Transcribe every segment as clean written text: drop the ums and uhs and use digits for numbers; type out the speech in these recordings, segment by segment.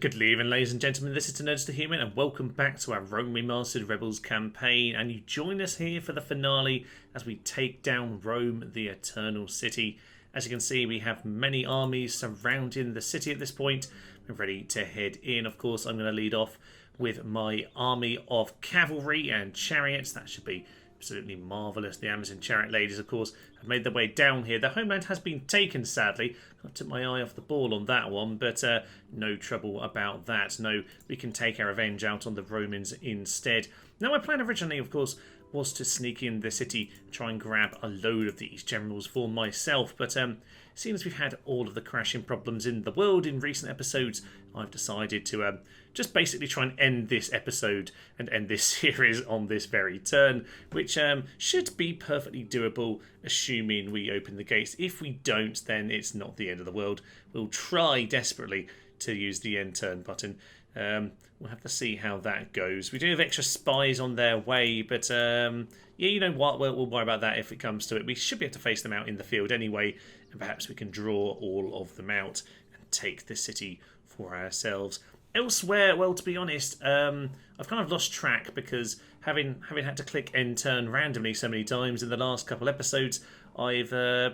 Good evening, ladies and gentlemen. This is Nerds to Human, and welcome back to our Rome Remastered Rebels campaign. And you join us here for the finale as we take down Rome, the Eternal City. As you can see, we have many armies surrounding the city at this point. We're ready to head in. Of course, I'm going to lead off with my army of cavalry and chariots. That should be absolutely marvellous. The Amazon chariot ladies, of course, have made their way down here. The homeland has been taken, sadly. I took my eye off the ball on that one, but no trouble about that. No, we can take our revenge out on the Romans instead. Now, my plan originally, of course, was to sneak in the city, try and grab a load of these generals for myself, but seeing as we've had all of the crashing problems in the world in recent episodes, I've decided to just basically try and end this episode and end this series on this very turn, which should be perfectly doable, assuming we open the gates. If we don't, then it's not the end of the world. We'll try desperately to use the end turn button. We'll have to see how that goes. We do have extra spies on their way, but yeah, you know what? We'll worry about that if it comes to it. We should be able to face them out in the field anyway, and perhaps we can draw all of them out and take the city for ourselves. Elsewhere, well, to be honest, I've kind of lost track because having had to click end turn randomly so many times in the last couple episodes, I've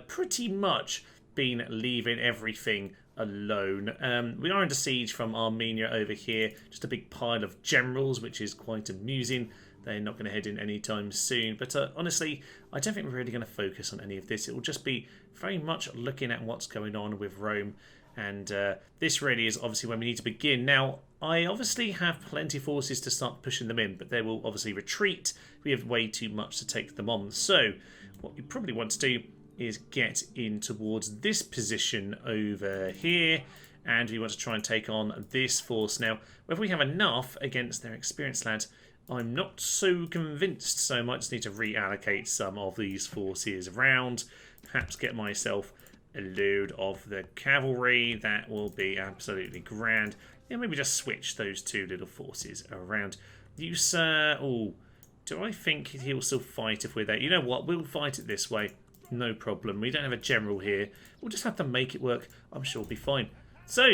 pretty much been leaving everything alone. We are under siege from Armenia over here, just a big pile of generals, which is quite amusing. They're not going to head in anytime soon, but honestly, I don't think we're really going to focus on any of this. It will just be very much looking at what's going on with Rome, and this really is obviously when we need to begin. Now, I obviously have plenty of forces to start pushing them in, but they will obviously retreat. We have way too much to take them on, so what you probably want to do is get in towards this position over here, and we want to try and take on this force. Now, whether we have enough against their experienced lads, I'm not so convinced, so I might just need to reallocate some of these forces around, perhaps get myself a load of the cavalry. That will be absolutely grand. Yeah, maybe just switch those two little forces around. You, sir, oh, do I think he'll still fight if we're there? You know what, we'll fight it this way. No problem. We don't have a general here. We'll just have to make it work. I'm sure we'll be fine. So,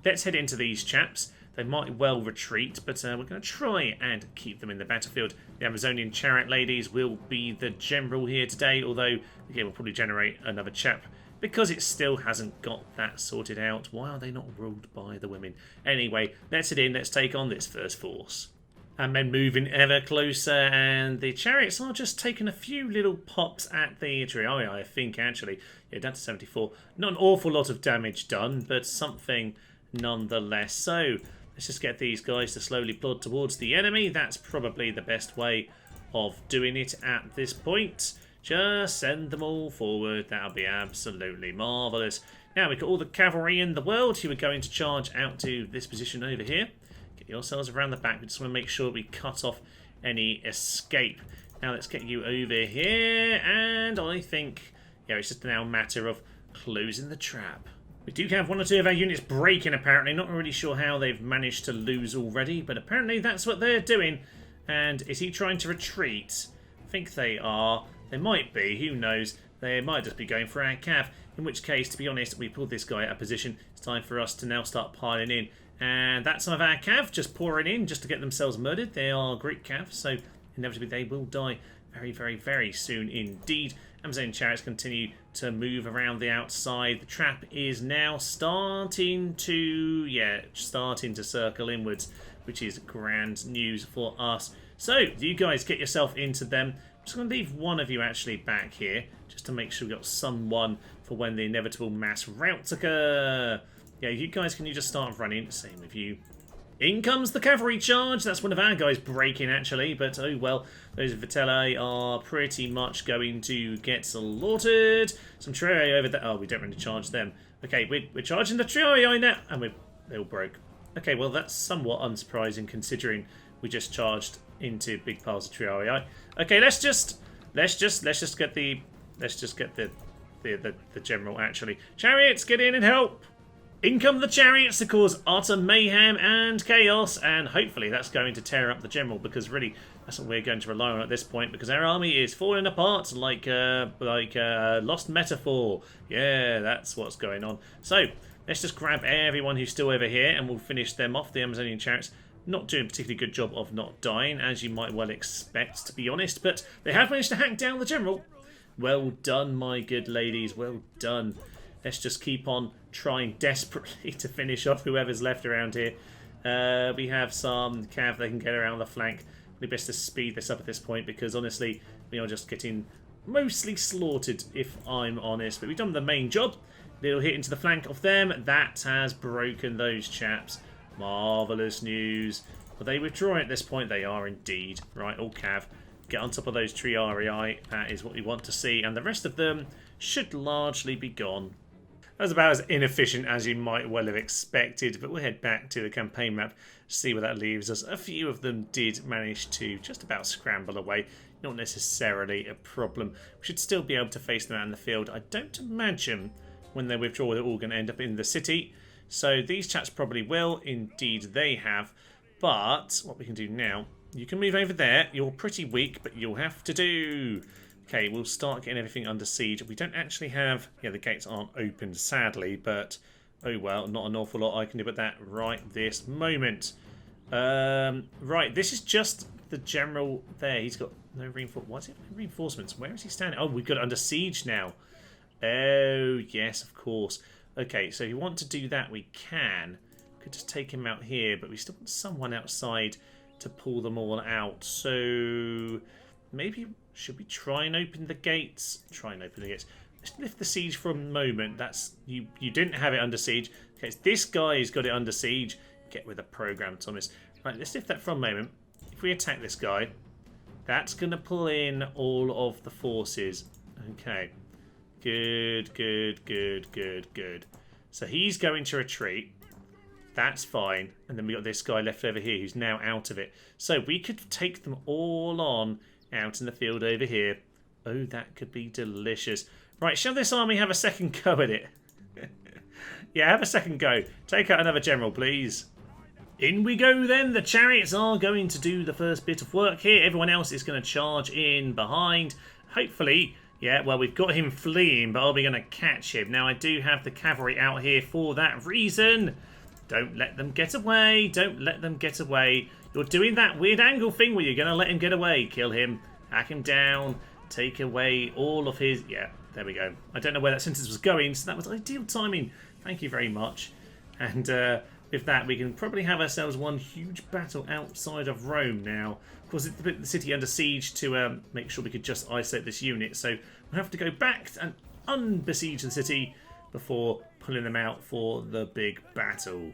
let's head into these chaps. They might well retreat, but we're going to try and keep them in the battlefield. The Amazonian chariot ladies will be the general here today, although, again, we'll probably generate another chap because it still hasn't got that sorted out. Why are they not ruled by the women? Anyway, let's head in. Let's take on this first force. And then moving ever closer, and the chariots are just taking a few little pops at the trio, I think, actually. Yeah, down to 74. Not an awful lot of damage done, but something nonetheless. So, let's just get these guys to slowly plod towards the enemy. That's probably the best way of doing it at this point. Just send them all forward. That'll be absolutely marvellous. Now, we've got all the cavalry in the world who are going to charge out to this position over here. Get yourselves around the back. We just want to make sure we cut off any escape. Now let's get you over here, and I think, yeah, it's just now a matter of closing the trap. We do have one or two of our units breaking, apparently. Not really sure how they've managed to lose already, but apparently that's what they're doing. And is he trying to retreat? I think they are. They might be, who knows. They might just be going for our cav, in which case, to be honest, we pulled this guy out of position. It's time for us to now start piling in. And that's some of our cav just pouring in just to get themselves murdered. They are Greek cav, so inevitably they will die very, very, very soon indeed. Amazon chariots continue to move around the outside. The trap is now starting to circle inwards, which is grand news for us. So, you guys get yourself into them. I'm just going to leave one of you actually back here, just to make sure we've got someone for when the inevitable mass routs occur. Yeah, you guys, can you just start running? Same with you. In comes the cavalry charge. That's one of our guys breaking, actually. But, oh well, those Vitelli are pretty much going to get slaughtered. Some trio over there. Oh, we don't really charge them. Okay, we're charging the trio now. And they all broke. Okay, well, that's somewhat unsurprising considering we just charged into big piles of trio. Okay, let's just get the general, actually. Chariots, get in and help. In come the chariots to cause utter mayhem and chaos, and hopefully that's going to tear up the general, because really that's what we're going to rely on at this point, because our army is falling apart like lost metaphor. Yeah, that's what's going on. So Let's just grab everyone who's still over here and we'll finish them off. The Amazonian chariots not doing a particularly good job of not dying, as you might well expect, to be honest. But they have managed to hack down the general. Well done, my good ladies. Well done. Let's just keep on trying desperately to finish off whoever's left around here. We have some cav they can get around the flank. It'd be best to speed this up at this point because, honestly, we are just getting mostly slaughtered, if I'm honest. But we've done the main job. Little hit into the flank of them. That has broken those chaps. Marvellous news. Will they withdraw at this point? They are indeed. Right, all cav. Get on top of those tree REI. That is what we want to see. And the rest of them should largely be gone. That was about as inefficient as you might well have expected. But we'll head back to the campaign map, see where that leaves us. A few of them did manage to just about scramble away. Not necessarily a problem. We should still be able to face them out in the field. I don't imagine when they withdraw they're all going to end up in the city. So these chaps probably will. Indeed they have. But what we can do now, you can move over there. You're pretty weak, but you'll have to do. Okay, we'll start getting everything under siege. We don't actually have... Yeah, the gates aren't open, sadly, but... Oh, well, not an awful lot I can do about that right this moment. Right, this is just the general there. He's got no reinforcements. Why does he have no reinforcements? Where is he standing? Oh, we've got it under siege now. Oh, yes, of course. Okay, so if you want to do that, we can. We could just take him out here, but we still want someone outside to pull them all out. So maybe should we try and open the gates? Try and open the gates. Let's lift the siege for a moment. That's you didn't have it under siege. Okay, it's this guy who's got it under siege. Get with the program, Thomas. Right, let's lift that for a moment. If we attack this guy, that's going to pull in all of the forces. Okay. Good, good, good, good, good. So he's going to retreat. That's fine. And then we got this guy left over here who's now out of it. So we could take them all on out in the field over here. Oh, that could be delicious. Right, shall this army have a second go at it? Yeah, have a second go. Take out another general, please. In we go then. The chariots are going to do the first bit of work here. Everyone else is going to charge in behind. Hopefully... Yeah, well, we've got him fleeing, but are we going to catch him? Now, I do have the cavalry out here for that reason. Don't let them get away. Don't let them get away. You're doing that weird angle thing where you're going to let him get away. Kill him. Hack him down. Take away all of his... Yeah, there we go. I don't know where that sentence was going, so that was ideal timing. Thank you very much. And with that, we can probably have ourselves one huge battle outside of Rome now. Of course, it's put the city under siege to make sure we could just isolate this unit. So we'll have to go back and unbesiege the city before pulling them out for the big battle.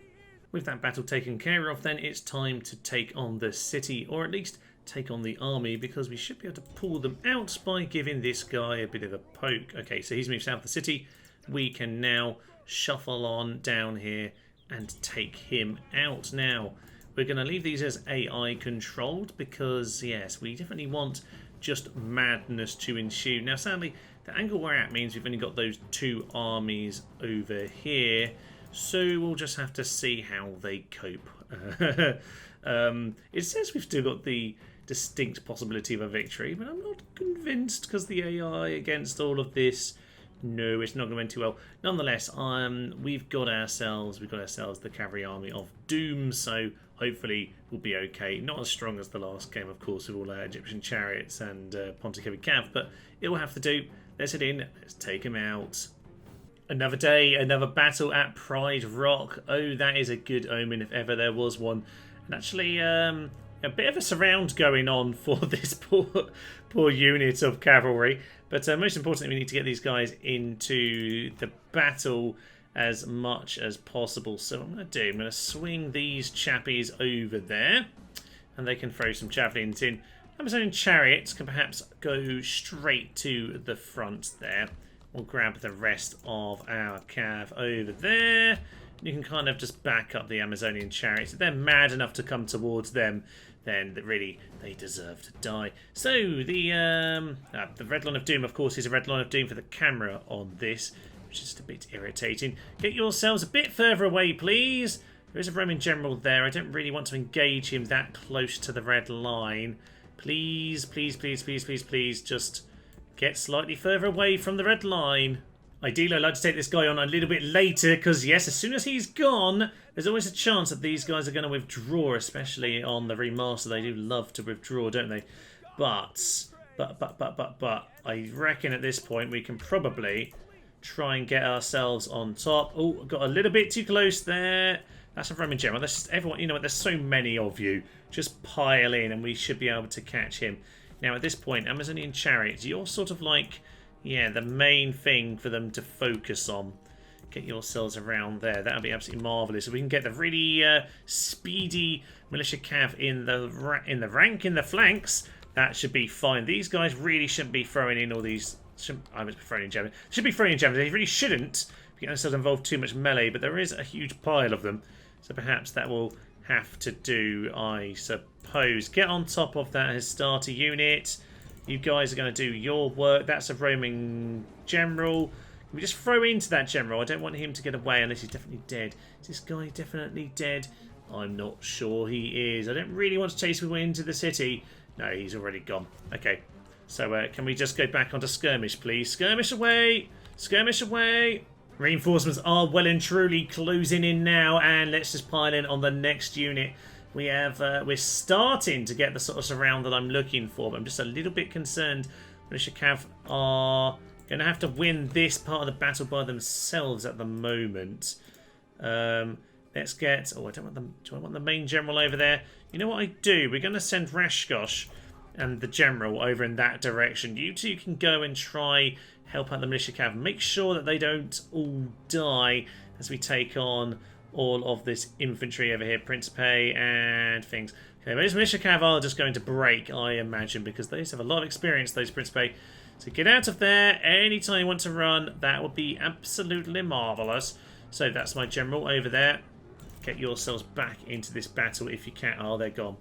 With that battle taken care of, then it's time to take on the city, or at least take on the army, because we should be able to pull them out by giving this guy a bit of a poke. Okay, so he's moved south of the city. We can now shuffle on down here and take him out. Now, we're going to leave these as AI controlled because, yes, we definitely want just madness to ensue. Now, sadly, the angle we're at means we've only got those two armies over here, so we'll just have to see how they cope. It says we've still got the distinct possibility of a victory, but I'm not convinced because the AI against all of this... No, it's not going to end too well. Nonetheless, we've got ourselves the cavalry army of doom, so hopefully we'll be okay. Not as strong as the last game, of course, with all our Egyptian chariots and Pontic Heavy Cav, but it will have to do. Let's head in. Let's take him out. Another day, another battle at Pride Rock. Oh, that is a good omen if ever there was one. And actually, a bit of a surround going on for this poor unit of cavalry. But most importantly, we need to get these guys into the battle as much as possible. So what I'm going to do, I'm going to swing these chappies over there. And they can throw some javelins in. Amazonian chariots can perhaps go straight to the front there. We'll grab the rest of our cav over there. You can kind of just back up the Amazonian chariots. If they're mad enough to come towards them, then really they deserve to die. So the red line of doom, of course, is a red line of doom for the camera on this, which is a bit irritating. Get yourselves a bit further away, please. There is a Roman general there. I don't really want to engage him that close to the red line. Please, please, please, please, please, please, just get slightly further away from the red line. Ideally, I'd like to take this guy on a little bit later because, yes, as soon as he's gone, there's always a chance that these guys are going to withdraw, especially on the remaster. They do love to withdraw, don't they? But, I reckon at this point we can probably try and get ourselves on top. Oh, got a little bit too close there. That's a Roman general. That's just everyone. You know what? There's so many of you. Just pile in and we should be able to catch him. Now, at this point, Amazonian chariots, you're sort of like... yeah, the main thing for them to focus on. Get yourselves around there. That would be absolutely marvellous. If we can get the really speedy militia cav in the flanks, that should be fine. These guys really shouldn't be throwing in all these... I was throwing in javelins. Should be throwing in javelins. They really shouldn't get themselves involved too much melee, but there is a huge pile of them. So perhaps that will have to do, I suppose. Get on top of that as starter unit. You guys are going to do your work. That's a Roman general. Can we just throw into that general? I don't want him to get away unless he's definitely dead. Is this guy definitely dead? I'm not sure he is. I don't really want to chase him away into the city. No, he's already gone. Okay. So can we just go back onto skirmish, please? Skirmish away! Skirmish away! Reinforcements are well and truly closing in now. And let's just pile in on the next unit. We have, we're starting to get the sort of surround that I'm looking for, but I'm just a little bit concerned. Militia Cav are going to have to win this part of the battle by themselves at the moment. Let's get... oh, I don't want them. Do I want the main general over there? You know what I do? We're going to send Rashkosh and the general over in that direction. You two can go and try help out the Militia Cav. Make sure that they don't all die as we take on all of this infantry over here, Principe and things. Okay, those Militia Cav are just going to break, I imagine, because they have a lot of experience, those Principe. So get out of there anytime you want to run. That would be absolutely marvellous. So that's my general over there. Get yourselves back into this battle if you can. Oh, they're gone.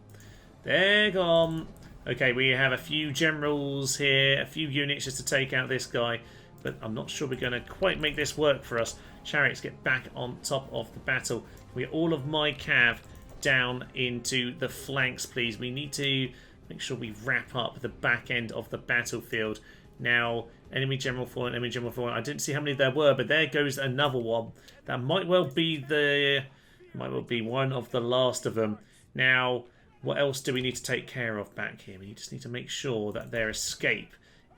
They're gone. Okay, we have a few generals here, a few units just to take out this guy. But I'm not sure we're going to quite make this work for us. Chariots, get back on top of the battle. We get all of my cav down into the flanks, please. We need to make sure we wrap up the back end of the battlefield. Now, enemy general fallen, enemy general fallen. I didn't see how many there were, but there goes another one. That might well be one of the last of them. Now, what else do we need to take care of back here? We just need to make sure that their escape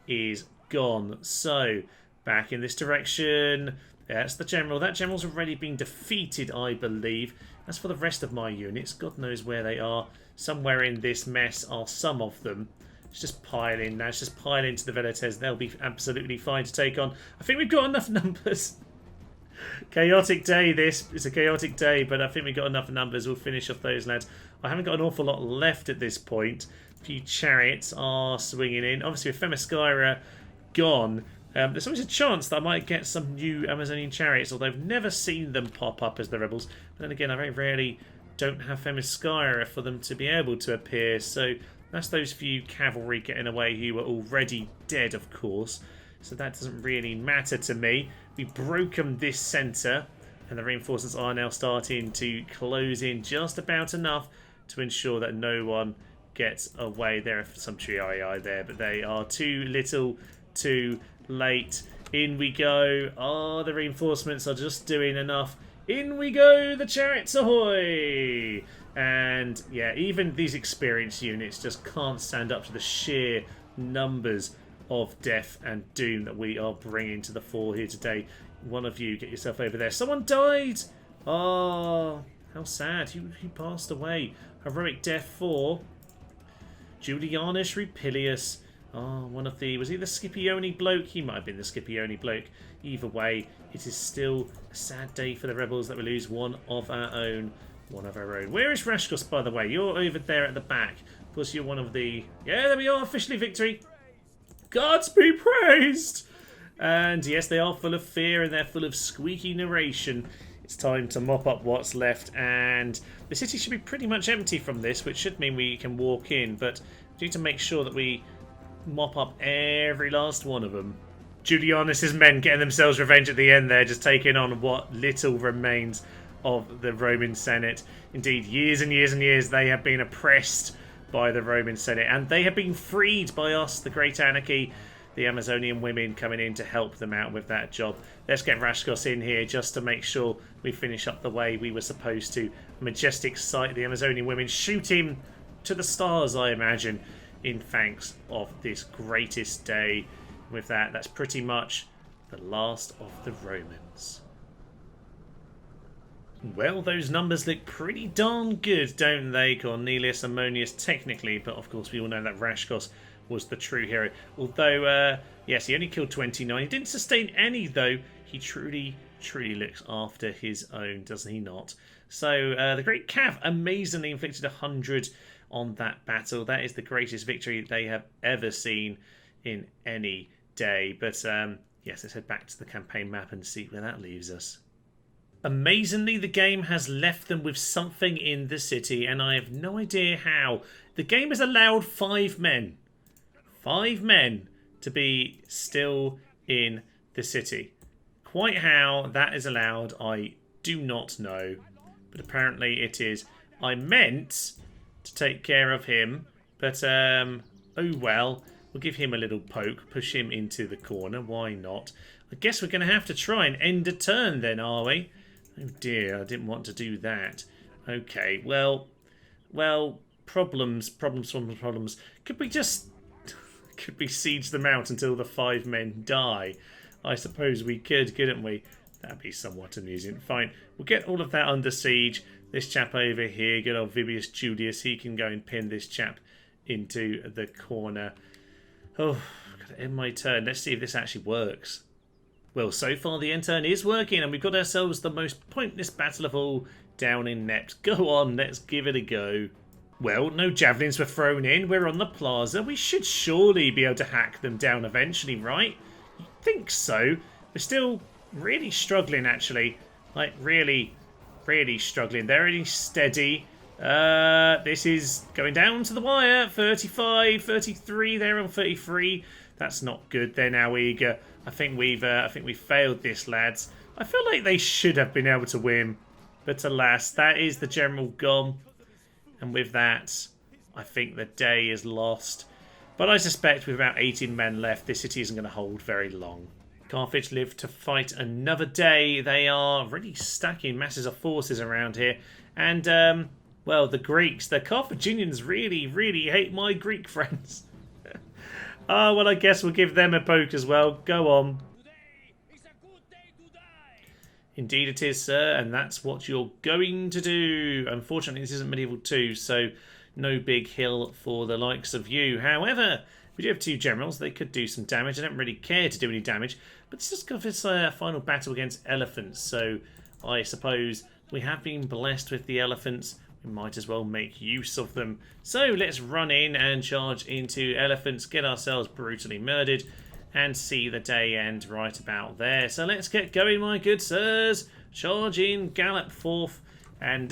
is gone. So, back in this direction. That's the general. That general's already been defeated, I believe. As for the rest of my units, God knows where they are. Somewhere in this mess are some of them. Let's just pile in now. Let's just pile into the Velites. They'll be absolutely fine to take on. I think we've got enough numbers. Chaotic day, this. It's a chaotic day, but I think we've got enough numbers. We'll finish off those lads. I haven't got an awful lot left at this point. A few chariots are swinging in. Obviously, with Themyscira gone, there's always a chance that I might get some new Amazonian chariots, although I've never seen them pop up as the rebels. But then again, I very rarely don't have Themyscira for them to be able to appear. So that's those few cavalry getting away who were already dead, of course. So that doesn't really matter to me. We've broken this centre, and the reinforcements are now starting to close in just about enough to ensure that no one gets away. There are some Triarii there, but they are too little too late. In we go. Oh, the reinforcements are just doing enough. In we go, the chariots ahoy! And yeah, even these experienced units just can't stand up to the sheer numbers of death and doom that we are bringing to the fore here today. One of you, get yourself over there. Someone died! Oh, how sad. Who passed away? Heroic death for Julianus Rupilius. Oh, one of the... was he the Scipione bloke? He might have been the Scipione bloke. Either way, it is still a sad day for the rebels that we lose one of our own. One of our own. Where is Rashkos, by the way? You're over there at the back. Of course, you're one of the... yeah, there we are. Officially victory. Gods be praised! And yes, they are full of fear and they're full of squeaky narration. It's time to mop up what's left, and the city should be pretty much empty from this, which should mean we can walk in, but we need to make sure that we mop up every last one of them. Julianus's men getting themselves revenge at the end there, just taking on what little remains of the Roman Senate. Indeed, years and years and years they have been oppressed by the Roman Senate, and they have been freed by us, the Great Anarchy. the Amazonian women coming in to help them out with that job. Let's get Rashkos in here just to make sure we finish up the way we were supposed to. A majestic sight, the Amazonian women shoot him to the stars, I imagine, in thanks of this greatest day. With that, that's pretty much the last of the Romans. Well, those numbers look pretty darn good, don't they? Cornelius Ammonius technically, but of course we all know that Rashkos was the true hero. Although, yes, he only killed 29. He didn't sustain any, though. He truly looks after his own, doesn't he not? So, the Great Cav amazingly inflicted 100 on that battle. That is the greatest victory they have ever seen in any day. But, yes, let's head back to the campaign map and see where that leaves us. Amazingly, the game has left them with something in the city, and I have no idea how. The game has allowed 5 men. 5 men to be still in the city. Quite how that is allowed, I do not know. But apparently it is. I meant to take care of him, but, oh well. We'll give him a little poke, push him into the corner. Why not? I guess we're going to have to try and end a turn then, are we? Oh dear, I didn't want to do that. Okay, well, problems. Could we siege them out until the 5 men die? I suppose we could, couldn't we? That'd be somewhat amusing. Fine, we'll get all of that under siege. This chap over here, good old Vibius Julius, he can go and pin this chap into the corner. Oh, I've got to end my turn. Let's see if this actually works. Well, so far the end turn is working, and we've got ourselves the most pointless battle of all down in Nept. Go on, let's give it a go. Well, no javelins were thrown in. We're on the plaza. We should surely be able to hack them down eventually, right? You think so? We're still really struggling, actually. Like, really struggling. They're really steady. This is going down to the wire. 35, 33. They're on 33. That's not good. They're now eager. I think we've failed this, lads. I feel like they should have been able to win, but alas, that is the general gone. And with that, I think the day is lost. But I suspect with about 18 men left, this city isn't going to hold very long. Carthage live to fight another day. They are really stacking masses of forces around here. And, well, the Greeks, the Carthaginians really hate my Greek friends. Oh, well, I guess we'll give them a poke as well. Go on. Indeed it is, sir, and that's what you're going to do. Unfortunately, this isn't Medieval 2, so no big hill for the likes of you. However, we do have 2 generals. They could do some damage. I don't really care to do any damage, but it's just got this final battle against elephants, so I suppose we have been blessed with the elephants. We might as well make use of them. So let's run in and charge into elephants, get ourselves brutally murdered, and see the day end right about there. So let's get going, my good sirs. Charge in, gallop forth, and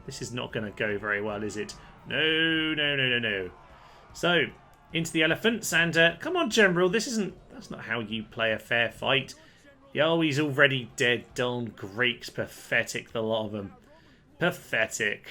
this is not going to go very well, is it? No. So, into the elephants, and come on, General, that's not how you play a fair fight. Oh, he's already dead, darn Greeks, pathetic, the lot of them. Pathetic.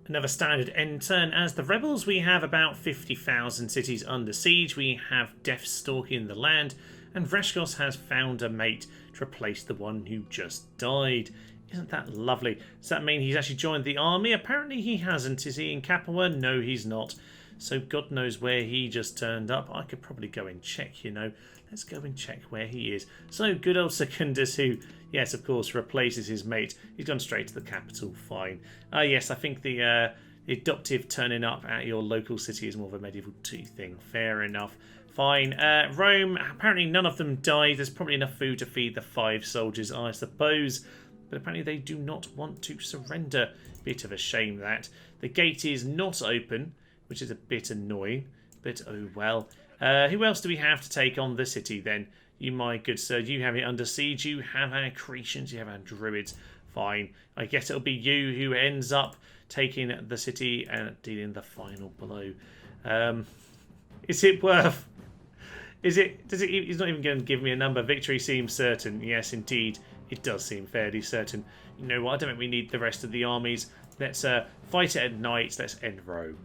Another standard end turn. As the rebels, we have about 50,000 cities under siege. We have death stalking the land, and Rashkos has found a mate to replace the one who just died. Isn't that lovely? Does that mean he's actually joined the army? Apparently he hasn't. Is he in Capua? No, he's not. So God knows where he just turned up. I could probably go and check, you know. Let's go and check where he is. So good old Secundus, who, yes, of course, replaces his mate. He's gone straight to the capital. Fine. Yes, I think the adoptive turning up at your local city is more of a Medieval 2 thing. Fair enough. Fine. Rome, apparently none of them died. There's probably enough food to feed the 5 soldiers, I suppose. But apparently they do not want to surrender. Bit of a shame that. The gate is not open, which is a bit annoying. But oh well. Who else do we have to take on the city then? You, my good sir, you have it under siege. You have our Cretians, you have our Druids. Fine. I guess it'll be you who ends up taking the city and dealing the final blow. Is it worth... He's not even going to give me a number. Victory seems certain. Yes, indeed. It does seem fairly certain. You know what? I don't think we need the rest of the armies. Let's fight it at night. Let's end Rome.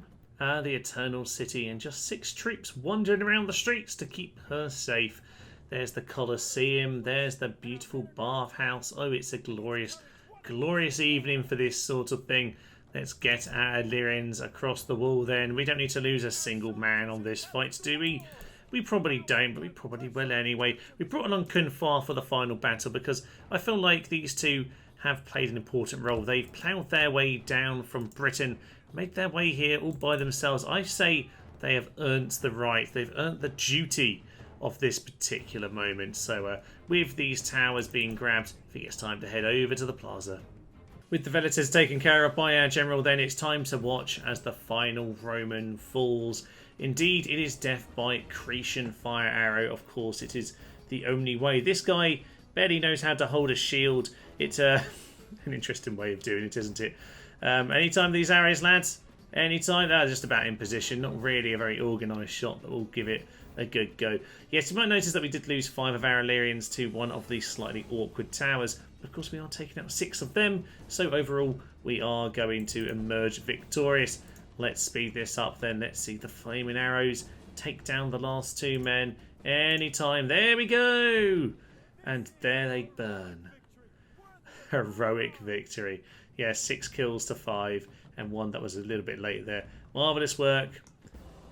the Eternal City, and just 6 troops wandering around the streets to keep her safe. There's the Colosseum, there's the beautiful bathhouse. Oh, it's a glorious, glorious evening for this sort of thing. Let's get our Illyrians across the wall then. We don't need to lose a single man on this fight, do we? We probably don't, but we probably will anyway. We brought along Kunfar for the final battle because I feel like these two have played an important role. They've ploughed their way down from Britain, made their way here all by themselves. I say they have earned the right, they've earned the duty of this particular moment. So with these towers being grabbed, I think it's time to head over to the plaza. With the Velators taken care of by our general, then it's time to watch as the final Roman falls. Indeed, it is death by Cretan fire arrow. Of course, it is the only way. This guy barely knows how to hold a shield. It's an interesting way of doing it, isn't it? Anytime these arrows, lads, anytime. They're just about in position. Not really a very organised shot, but we'll give it a good go. Yes, you might notice that we did lose 5 of our Illyrians to one of these slightly awkward towers. Of course, we are taking out 6 of them, so overall we are going to emerge victorious. Let's speed this up then. Let's see the flaming arrows take down the last 2 men. Anytime. There we go! And there they burn. Heroic victory. Yeah, 6 kills to 5, and 1 that was a little bit late there. Marvellous work.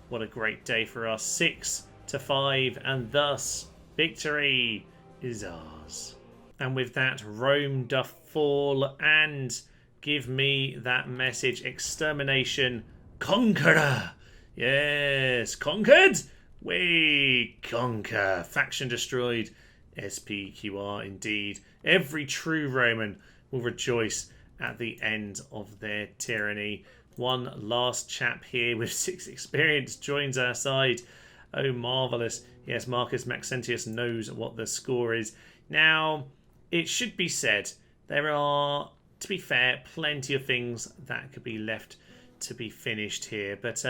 What a great day for us. 6 to 5, and thus victory is ours. And with that, Rome doth fall, and give me that message. Extermination. Conqueror. Yes, conquered. We conquer. Faction destroyed. SPQR indeed. Every true Roman will rejoice at the end of their tyranny. One last chap here with 6 experience joins our side. Oh, marvellous. Yes, Marcus Maxentius knows what the score is. Now, it should be said, there are, to be fair, plenty of things that could be left to be finished here. But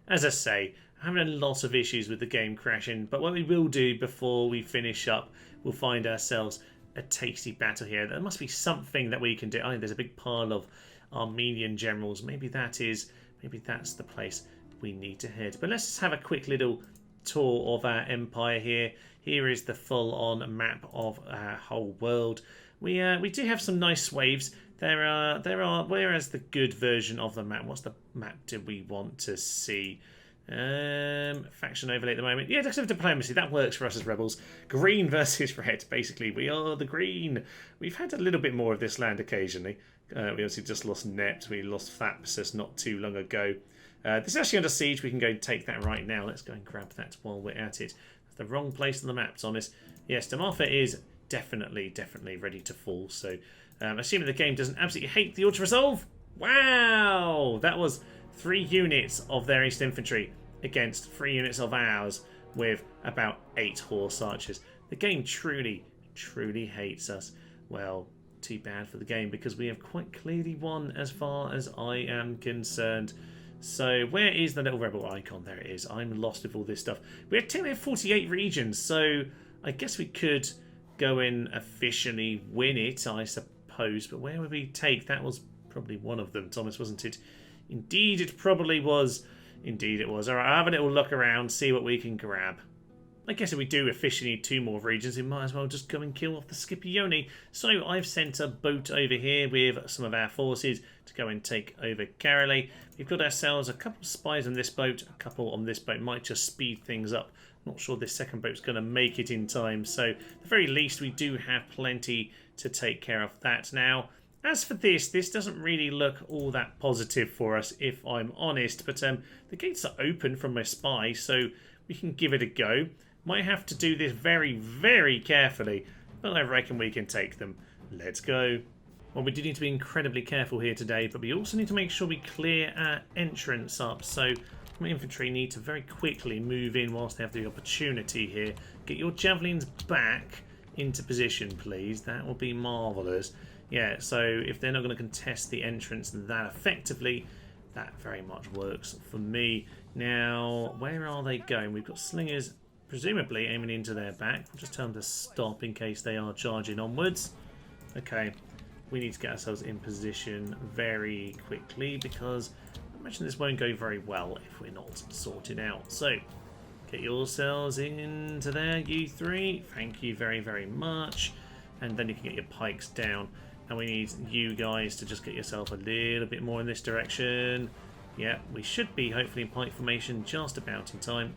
as I say, I'm having a lot of issues with the game crashing. But what we will do before we finish up, we'll find ourselves a tasty battle here. There must be something that we can do. I think there's a big pile of Armenian generals. Maybe that's the place we need to head. But let's just have a quick little tour of our empire here. Here is the full-on map of our whole world. We do have some nice waves. There are. Whereas the good version of the map? What's the map do we want to see? Faction overlay at the moment. Yeah, decisive diplomacy. That works for us as rebels. Green versus red. Basically, we are the green. We've had a little bit more of this land occasionally. We obviously just lost Nept. We lost Thapsus not too long ago. This is actually under siege. We can go and take that right now. Let's go and grab that while we're at it. That's the wrong place on the map, Thomas. Yes, Damartha is definitely ready to fall. So, assuming the game doesn't absolutely hate the auto-resolve. Wow! That was 3 units of their East Infantry against 3 units of ours with about 8 horse archers. The game truly hates us. Well, too bad for the game because we have quite clearly won as far as I am concerned. So where is the little rebel icon? There it is. I'm lost with all this stuff. We technically have 48 regions, so I guess we could go and officially win it, I suppose. But where would we take? That was probably one of them, Thomas, wasn't it? Indeed, it probably was. Indeed, it was. All right, I'll have a little look around, see what we can grab. I guess if we do officially need 2 more regions, we might as well just go and kill off the Scipioni. So I've sent a boat over here with some of our forces to go and take over Carole. We've got ourselves a couple of spies on this boat, a couple on this boat. Might just speed things up. Not sure this second boat's going to make it in time. So at the very least, we do have plenty to take care of that. Now, as for this doesn't really look all that positive for us, if I'm honest. But the gates are open from my spy, so we can give it a go. Might have to do this very carefully, but I reckon we can take them. Let's go. Well, we do need to be incredibly careful here today, but we also need to make sure we clear our entrance up. So my infantry need to very quickly move in whilst they have the opportunity here. Get your javelins back into position, please. That will be marvellous. Yeah, so if they're not going to contest the entrance that effectively, that very much works for me. Now, where are they going? We've got slingers presumably aiming into their back. We'll just tell them to stop in case they are charging onwards. Okay, we need to get ourselves in position very quickly because I imagine this won't go very well if we're not sorted out. So, get yourselves into there, you three. Thank you very, very much. And then you can get your pikes down. And we need you guys to just get yourself a little bit more in this direction. Yeah, we should be hopefully in pike formation just about in time.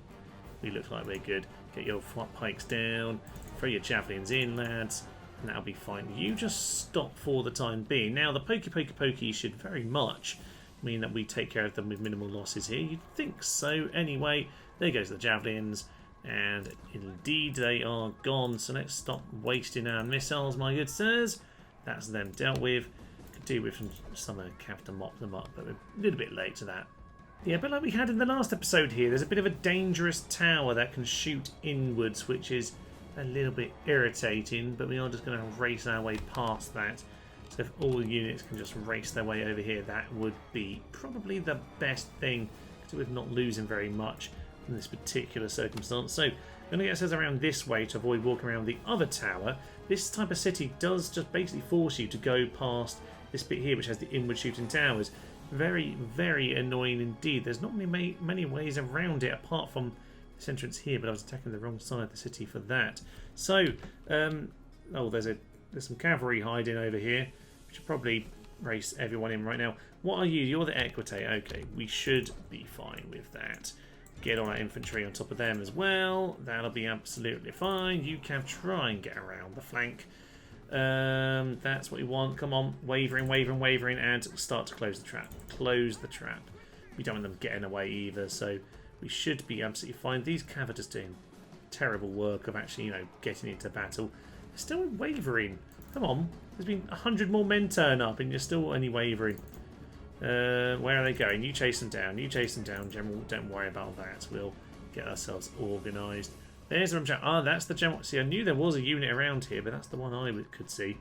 We look like we're good. Get your pikes down. Throw your javelins in, lads. And that'll be fine. You just stop for the time being. Now, the pokey should very much mean that we take care of them with minimal losses here. You'd think so. Anyway, there goes the javelins. And indeed, they are gone. So let's stop wasting our missiles, my good sirs. That's them dealt with. Could do with some cav to mop them up, but we're a little bit late to that. Yeah, but like we had in the last episode here, there's a bit of a dangerous tower that can shoot inwards, which is a little bit irritating, but we are just going to race our way past that. So if all units can just race their way over here, that would be probably the best thing, because we're not losing very much in this particular circumstance. So I'm going to get ourselves around this way to avoid walking around the other tower. This type of city does just basically force you to go past this bit here, which has the inward shooting towers. Very, very annoying indeed. There's not many ways around it apart from this entrance here, but I was attacking the wrong side of the city for that. So, oh, there's some cavalry hiding over here. We should probably race everyone in right now. What are you? You're the equitate. Okay, we should be fine with that. Get all our infantry on top of them as well. That'll be absolutely fine. You can try and get around the flank. That's what we want. Come on, wavering, and start to close the trap. Close the trap. We don't want them getting away either, so we should be absolutely fine. These cav are just doing terrible work of actually, getting into battle. They're still wavering. Come on, there's been 100 more men turn up, and you're still only wavering. Where are they going? You chase them down. You chase them down, General. Don't worry about that. We'll get ourselves organised. There's the that's the general. See, I knew there was a unit around here, but that's the one I could see.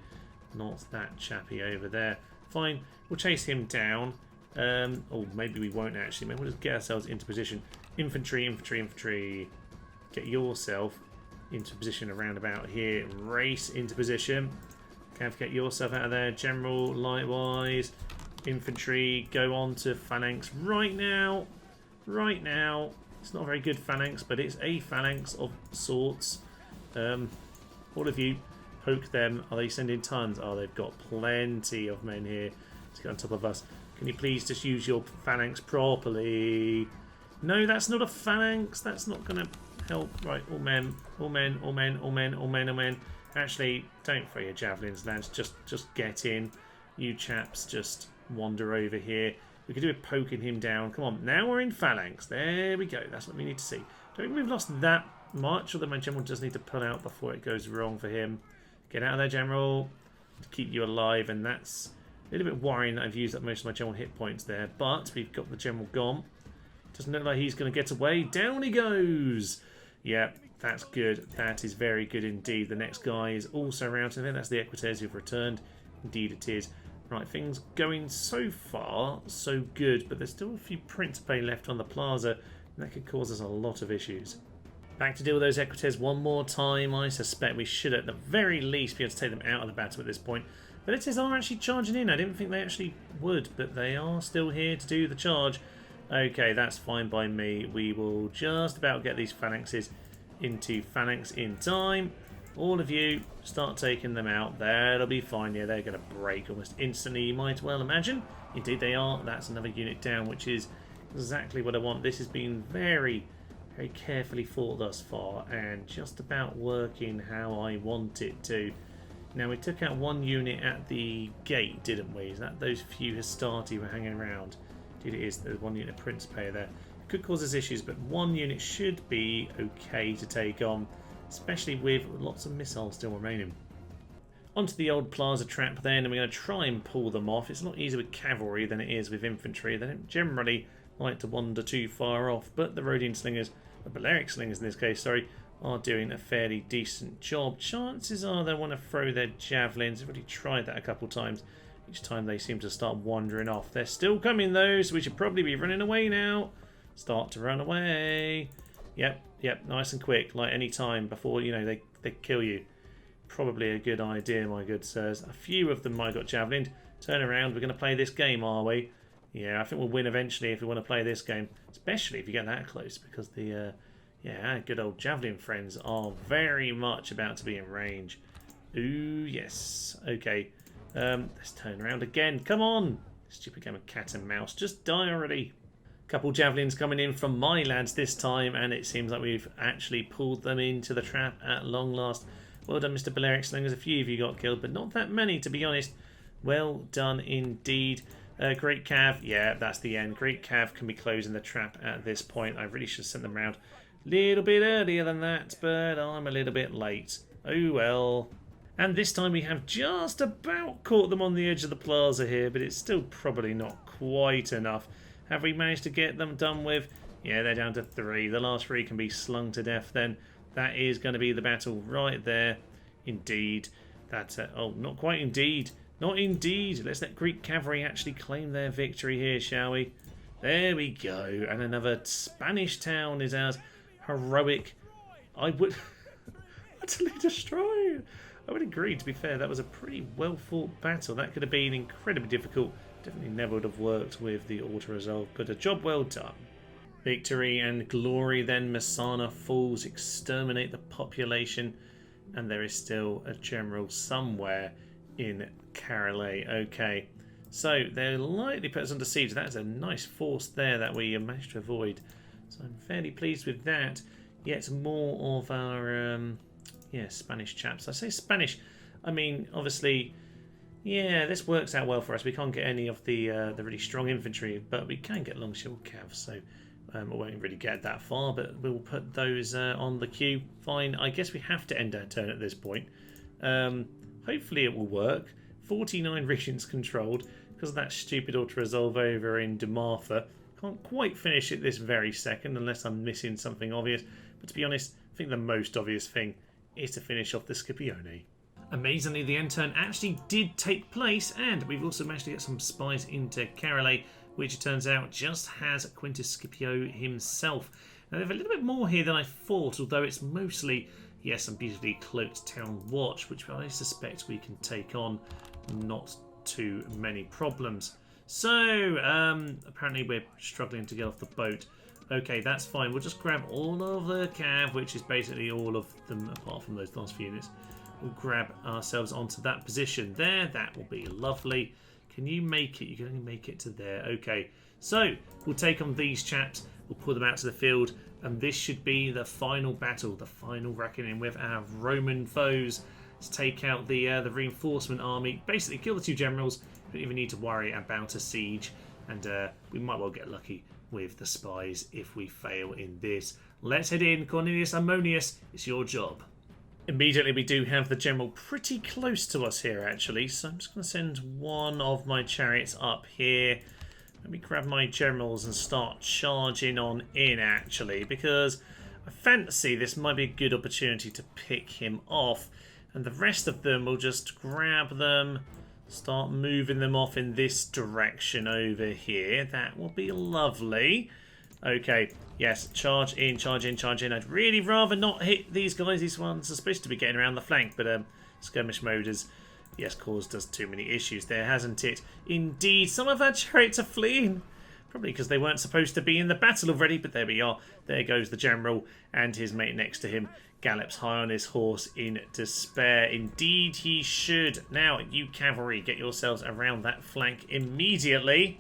Not that chappy over there. Fine, we'll chase him down. Or maybe we won't actually. Maybe we'll just get ourselves into position. Infantry. Get yourself into position around about here. Race into position. Can't get yourself out of there. General, likewise. Infantry, go on to phalanx right now. It's not a very good phalanx, but it's a phalanx of sorts. All of you, poke them. Are they sending tons? Oh, they've got plenty of men here to get on top of us. Can you please just use your phalanx properly? No, that's not a phalanx. That's not going to help. Right, all men. Actually, don't throw your javelins, lads. Just get in. You chaps, just wander over here. We could do with poking him down. Come on, now we're in phalanx. There we go. That's what we need to see. Don't think we've lost that much, although my general does need to pull out before it goes wrong for him. Get out of there, general, to keep you alive, and that's a little bit worrying that I've used up most of my general hit points there, but we've got the general gone. Doesn't look like he's going to get away. Down he goes. Yeah, that's good. That is very good indeed. The next guy is also around. I think that's the Equites who've returned. Indeed it is. Right, things going so far so good, but there's still a few print to pay left on the plaza, and that could cause us a lot of issues. Back to deal with those Equites one more time. I suspect we should at the very least be able to take them out of the battle at this point. But Equites are actually charging in. I didn't think they actually would, but they are still here to do the charge. Okay, that's fine by me. We will just about get these phalanxes into phalanx in time. All of you, start taking them out. That'll be fine. Yeah, they're going to break almost instantly, you might well imagine. Indeed they are. That's another unit down, which is exactly what I want. This has been very, very carefully thought thus far, and just about working how I want it to. Now, we took out one unit at the gate, didn't we? Is that those few Hastati were hanging around? Indeed it is. There's one unit Prince Payer there. It could cause us issues, but one unit should be okay to take on, especially with lots of missiles still remaining. Onto the old plaza trap then, and we're going to try and pull them off. It's a lot easier with cavalry than it is with infantry. They don't generally like to wander too far off, but the Rhodian slingers, the Balearic slingers in this case, sorry, are doing a fairly decent job. Chances are they want to throw their javelins. They've already tried that a couple of times. Each time they seem to start wandering off. They're still coming though, so we should probably be running away now. Start to run away. Yep, nice and quick, like any time before, they kill you. Probably a good idea, my good sirs. A few of them might got javelined. Turn around, we're going to play this game, are we? Yeah, I think we'll win eventually if we want to play this game, especially if you get that close, because the yeah, good old javelin friends are very much about to be in range. Ooh, yes. Okay, let's turn around again. Come on, stupid game of cat and mouse. Just die already. Couple javelins coming in from my lads this time, and it seems like we've actually pulled them into the trap at long last. Well done, Mr. Balearic Sling. There's a few of you got killed, but not that many, to be honest. Well done indeed. Great Cav, yeah, that's the end. Great Cav can be closing the trap at this point. I really should have sent them round a little bit earlier than that, but I'm a little bit late. Oh well. And this time we have just about caught them on the edge of the plaza here, but it's still probably not quite enough. Have we managed to get them done with? Yeah, they're down to 3. The last 3 can be slung to death then. That is going to be the battle right there. Indeed. That's oh, not quite indeed. Not indeed. Let's let Greek cavalry actually claim their victory here, shall we? There we go. And another Spanish town is ours. Heroic. I would utterly destroy. I would agree, to be fair. That was a pretty well fought battle. That could have been incredibly difficult. Definitely never would have worked with the auto-resolve, but a job well done. Victory and glory then. Messana falls, exterminate the population, and there is still a general somewhere in Carolay. Okay, so they're likely put us under siege. That's a nice force there that we managed to avoid, so I'm fairly pleased with that. Yet more of our yeah, Spanish chaps. I say Spanish, I mean obviously, yeah, this works out well for us. We can't get any of the really strong infantry, but we can get long shield cavs, so we won't really get that far, but we'll put those on the queue. Fine, I guess we have to end our turn at this point. Hopefully it will work. 49 regions controlled because of that stupid auto-resolve over in Demartha. Can't quite finish it this very second unless I'm missing something obvious. But to be honest, I think the most obvious thing is to finish off the Scipione. Amazingly, the end turn actually did take place, and we've also managed to get some spies into Carolay, which it turns out just has Quintus Scipio himself. Now, they have a little bit more here than I thought, although it's mostly, yes, some beautifully cloaked town watch, which I suspect we can take on. Not too many problems. So, apparently we're struggling to get off the boat. Okay, that's fine. We'll just grab all of the cav, which is basically all of them apart from those last few units. We'll grab ourselves onto that position there. That will be lovely. Can you make it? You can only make it to there. Okay, so we'll take on these chaps. We'll pull them out to the field, and this should be the final battle, the final reckoning with our Roman foes. Let's take out the reinforcement army. Basically, kill the 2 generals. We don't even need to worry about a siege, and we might well get lucky with the spies if we fail in this. Let's head in. Cornelius Ammonius, it's your job. Immediately we do have the general pretty close to us here actually, so I'm just going to send one of my chariots up here. Let me grab my generals and start charging on in actually, because I fancy this might be a good opportunity to pick him off, and the rest of them will just grab them, start moving them off in this direction over here. That will be lovely. Okay, yes, charge in, charge in, charge in. I'd really rather not hit these guys. These ones are supposed to be getting around the flank, but skirmish mode has, yes, caused us too many issues there, hasn't it? Indeed, some of our chariots are fleeing. Probably because they weren't supposed to be in the battle already, but there we are. There goes the general, and his mate next to him gallops high on his horse in despair. Indeed he should. Now, you cavalry, get yourselves around that flank immediately.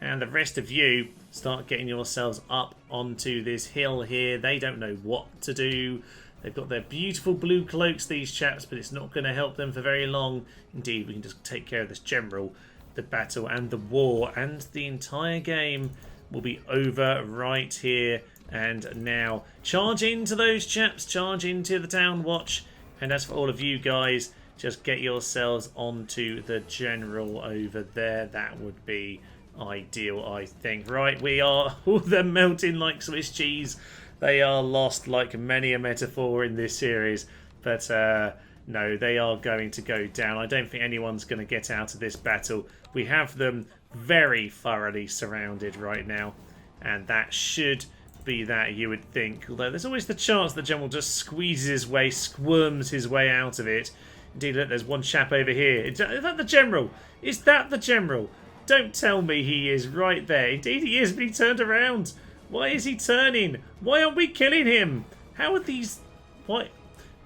And the rest of you start getting yourselves up onto this hill here. They don't know what to do. They've got their beautiful blue cloaks, these chaps, but it's not going to help them for very long. Indeed, we can just take care of this general. The battle and the war and the entire game will be over right here and now. Charge into those chaps, charge into the town watch. And as for all of you guys, just get yourselves onto the general over there. That would be ideal, I think. Right, we are, they're melting like Swiss cheese. They are lost like many a metaphor in this series, but no, they are going to go down. I don't think anyone's going to get out of this battle. We have them very thoroughly surrounded right now, and that should be that, you would think. Although there's always the chance the general just squeezes his way, squirms his way out of it. Indeed, look, there's one chap over here. Is that the general? Is that the general? Don't tell me he is right there. Indeed he is, but he turned around. Why is he turning? Why aren't we killing him? How are these... What?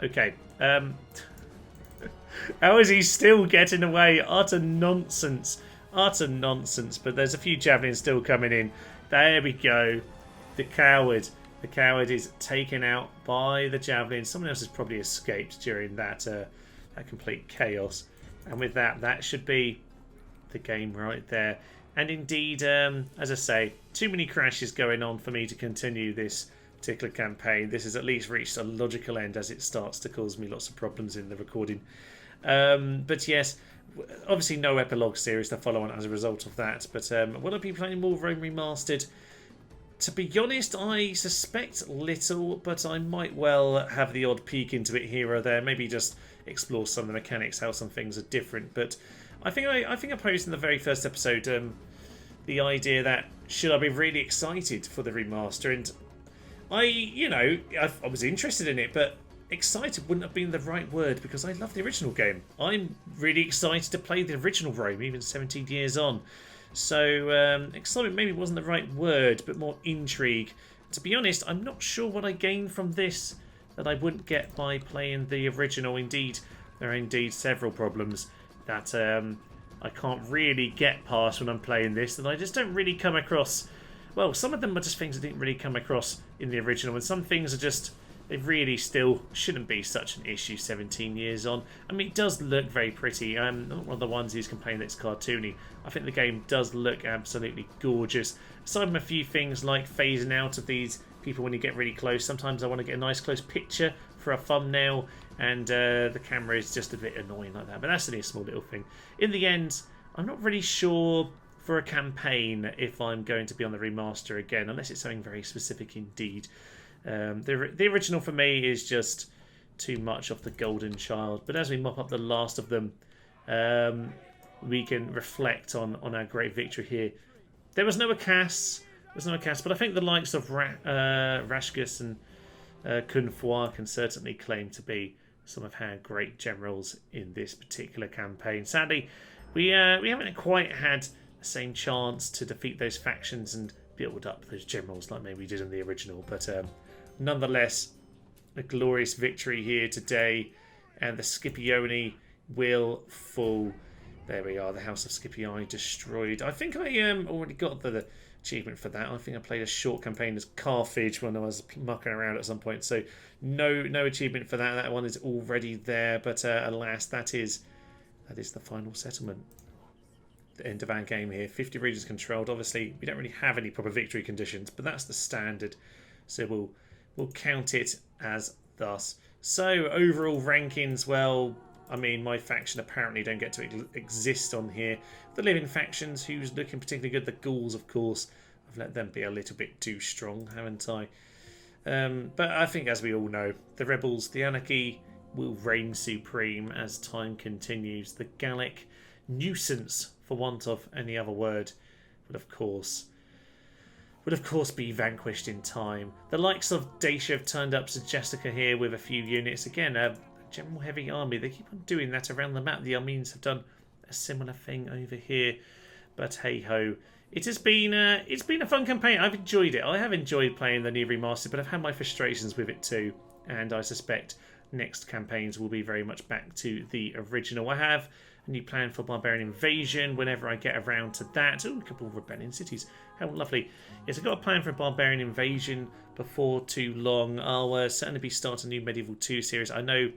Okay. How is he still getting away? Utter nonsense. Utter nonsense. But there's a few javelins still coming in. There we go. The coward. The coward is taken out by the javelin. Someone else has probably escaped during that complete chaos. And with that, that should be the game right there. And indeed, as I say, too many crashes going on for me to continue this particular campaign. This has at least reached a logical end as it starts to cause me lots of problems in the recording. But yes, obviously no epilogue series to follow on as a result of that. But will I be playing more Rome Remastered? To be honest, I suspect little, but I might well have the odd peek into it here or there. Maybe just explore some of the mechanics, how some things are different. But I think I posed in the very first episode the idea that should I be really excited for the remaster, and I was interested in it, but excited wouldn't have been the right word because I love the original game. I'm really excited to play the original Rome, even 17 years on. So excitement maybe wasn't the right word, but more intrigue. To be honest, I'm not sure what I gained from this that I wouldn't get by playing the original. Indeed, there are indeed several problems that I can't really get past when I'm playing this, and I just don't really come across. Well, some of them are just things that didn't really come across in the original, and some things are just, they really still shouldn't be such an issue 17 years on. I mean, it does look very pretty. I'm not one of the ones who's complaining that it's cartoony. I think the game does look absolutely gorgeous. Aside from a few things like phasing out of these people when you get really close. Sometimes I want to get a nice close picture for a thumbnail, and the camera is just a bit annoying like that. But that's only a small little thing. In the end, I'm not really sure for a campaign if I'm going to be on the remaster again, unless it's something very specific indeed. The original for me is just too much of the golden child. But as we mop up the last of them, we can reflect on our great victory here. There was no Akas, but I think the likes of Rashkus and Cunfoy can certainly claim to be some of our great generals in this particular campaign. Sadly, we haven't quite had the same chance to defeat those factions and build up those generals like maybe we did in the original. But nonetheless, a glorious victory here today, and the Scipioni will fall. There we are, the House of Scipio destroyed. I think I already got the achievement for that. I think I played a short campaign as Carthage when I was mucking around at some point. So no achievement for that. That one is already there. But alas, that is the final settlement. The end of our game here. 50 regions controlled. Obviously, we don't really have any proper victory conditions, but that's the standard. So we'll count it as thus. So overall rankings, well, I mean, my faction apparently don't get to exist on here. The living factions, who's looking particularly good? The Gauls, of course. I've let them be a little bit too strong, haven't I? But I think, as we all know, the rebels, the anarchy, will reign supreme as time continues. The Gallic nuisance, for want of any other word, would of course be vanquished in time. The likes of Dacia have turned up to Jessica here with a few units. Again, a general heavy army. They keep on doing that around the map. The Armenes have done a similar thing over here. But hey ho, it's been a fun campaign. I've enjoyed it. I have enjoyed playing the new remastered, but I've had my frustrations with it too. And I suspect next campaigns will be very much back to the original. I have a new plan for Barbarian Invasion whenever I get around to that. Oh, a couple of rebellion cities. How lovely. Yes, I've got a plan for a Barbarian Invasion before too long. I'll certainly be starting a new Medieval 2 series. I know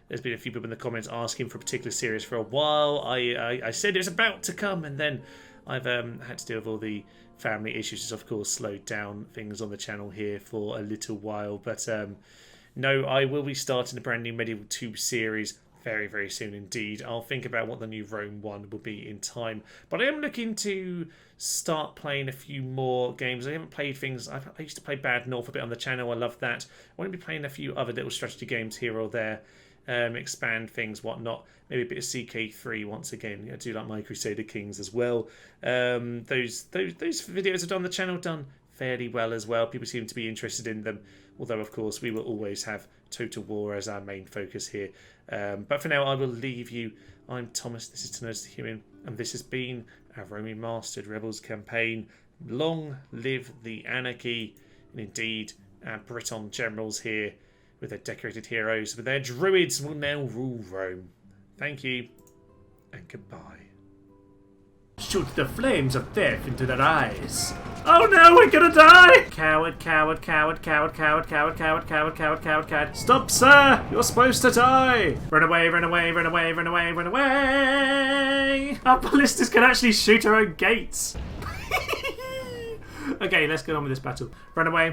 there's been a few people in the comments asking for a particular series for a while. I said it was about to come, and then I've had to deal with all the family issues, which of course slowed down things on the channel here for a little while. But no, I will be starting a brand new Medieval 2 series very, very soon indeed. I'll think about what the new Rome 1 will be in time. But I am looking to start playing a few more games. I haven't played things. I used to play Bad North a bit on the channel. I love that. I want to be playing a few other little strategy games here or there. Expand things, whatnot. Maybe a bit of CK3 once again. I do like my Crusader Kings as well. Those videos I've done on the channel, done fairly well as well. People seem to be interested in them, although of course we will always have Total War as our main focus here. But for now, I will leave you. I'm Thomas, this is To Nerds to Human, and this has been our Remastered Rebels campaign. Long live the anarchy, and indeed our Briton generals here with their decorated heroes, with their druids will now rule Rome. Thank you, and goodbye. Shoot the flames of death into their eyes. Oh no, we're gonna die! Coward, coward, coward, coward, coward, coward, coward, coward, coward, coward, coward. Stop, sir! You're supposed to die! Run away, run away, run away, run away, run away! Our ballistas can actually shoot our own gates! Okay, let's get on with this battle. Run away.